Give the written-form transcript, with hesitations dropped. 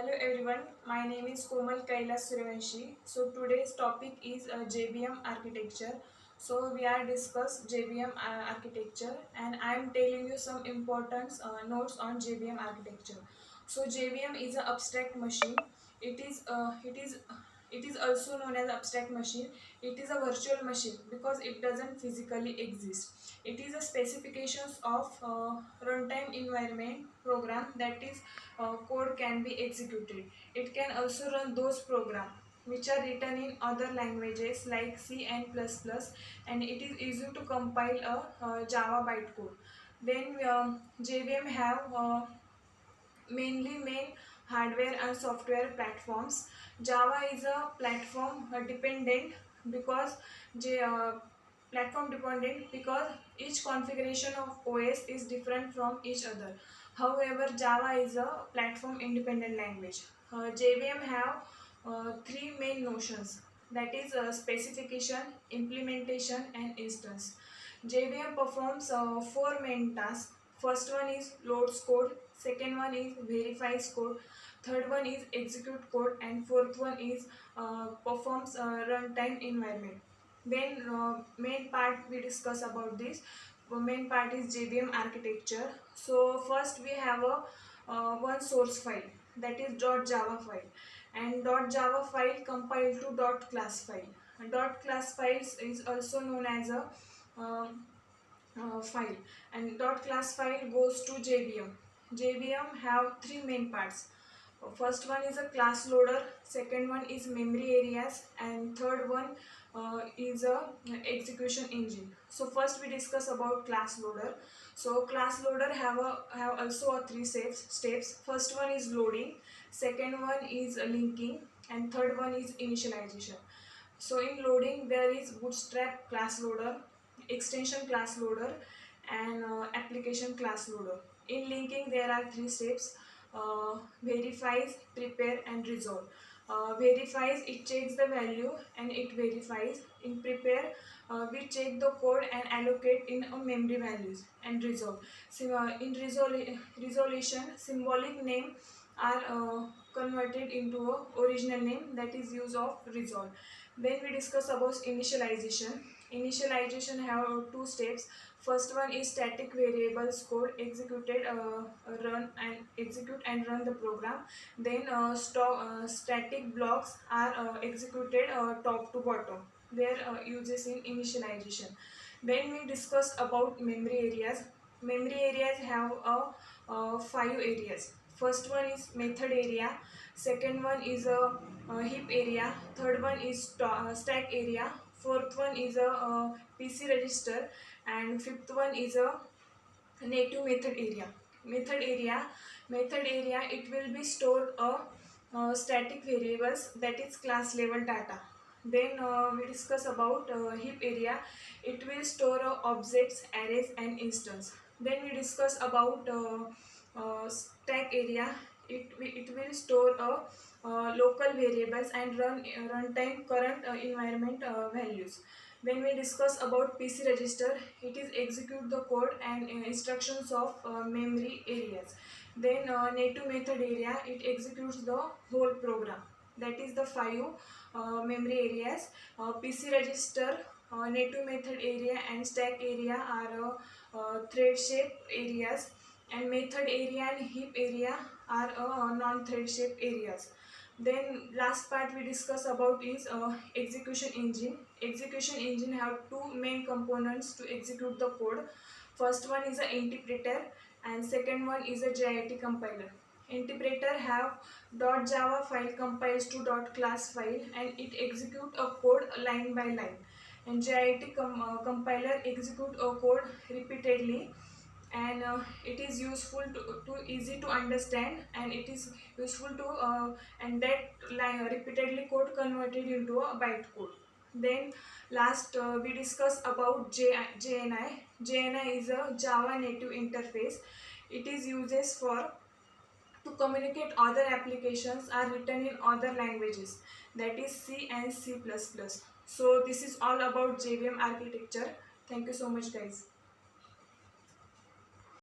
Hello everyone, my name is Komal Kailas Suryavanshi. So today's topic is JVM architecture. So we are discuss JVM architecture and I am telling you some important notes on JVM architecture. So JVM is an abstract machine. It is also known as abstract machine. It is a virtual machine because it doesn't physically exist. It is a specifications of runtime environment program that is code can be executed. It can also run those programs which are written in other languages like C and plus, and it is easy to compile a Java bytecode. Then JVM have mainly main hardware and software platforms. Java is a platform dependent because J, platform dependent because each configuration of OS is different from each other. However, Java is a platform independent language. JVM have three main notions, that is specification, implementation and instance. JVM performs four main tasks. First one is loads code, second one is verifies code, third one is execute code, and fourth one is performs runtime environment. Then main part we discuss about this. Main part is JVM architecture. So first we have a one source file, that is .java file, and .java file compiled to .class file. And .class files is also known as a file, and .class file goes to JVM. JVM have three main parts. First one is a class loader, second one is memory areas, and third one is a execution engine. So first we discuss about class loader. So class loader have also a three steps. First one is loading, second one is linking, and third one is initialization. So in loading there is bootstrap class loader, extension class loader, and application class loader. In linking there are three steps: verifies, prepare and resolve. Verifies, it checks the value and it verifies. In prepare, we check the code and allocate in a memory values. And resolve, so, in resolution, symbolic name are converted into a original name, that is use of resolve. Then we discuss about initialization. Initialization have two steps. First one is static variables code executed, run and execute and run the program. Then static blocks are executed top to bottom. Their uses in initialization. Then we discussed about memory areas. Memory areas have five areas. First one is method area, second one is a heap area, third one is stack area, fourth one is a PC register, and fifth one is a native method area. Method area, it will be stored a static variables, that is class level data. Then we discuss about heap area. It will store objects, arrays and instance. Then we discuss about stack area. It will store local variables and runtime current environment values. Then we discuss about PC register. It is execute the code and instructions of memory areas. Then native method area, it executes the whole program. That is the five memory areas. PC register, native method area and stack area are thread shape areas, and method area and heap area are non-thread shape areas. Then last part we discuss about is execution engine. Execution engine have two main components to execute the code. First one is an interpreter and second one is a JIT compiler. Interpreter have .java file compiles to .class file and it execute a code line by line. And JIT compiler execute a code repeatedly, and it is useful to easy to understand, and it is useful to and that line repeatedly code converted into a byte code. Then last we discuss about JNI. JNI is a Java native interface. It is uses for to communicate other applications are written in other languages, that is C and C++. So this is all about JVM architecture. Thank you so much guys.